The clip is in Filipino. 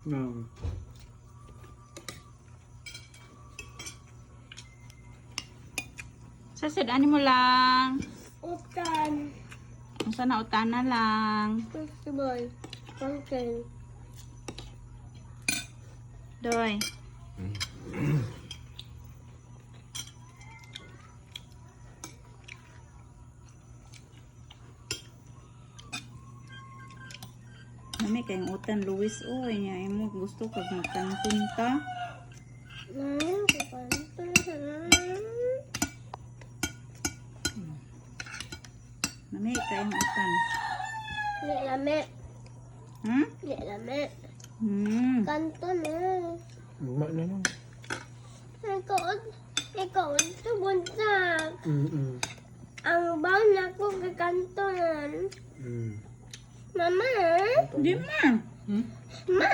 No. Sasid, ani mo lang. Utan. Masa na utana lang. Festival. Pumpkin. Doy. Nami kayong utan, Luis. Oy, niya mo gusto kag magkantun ka. Nami kayong utan. Di lame. Hmm? Di lame. Kanto na. Luma na lang. Ikaw, ito buntag. Ang baon na ko kay kanton. Mama. Di man. Ma.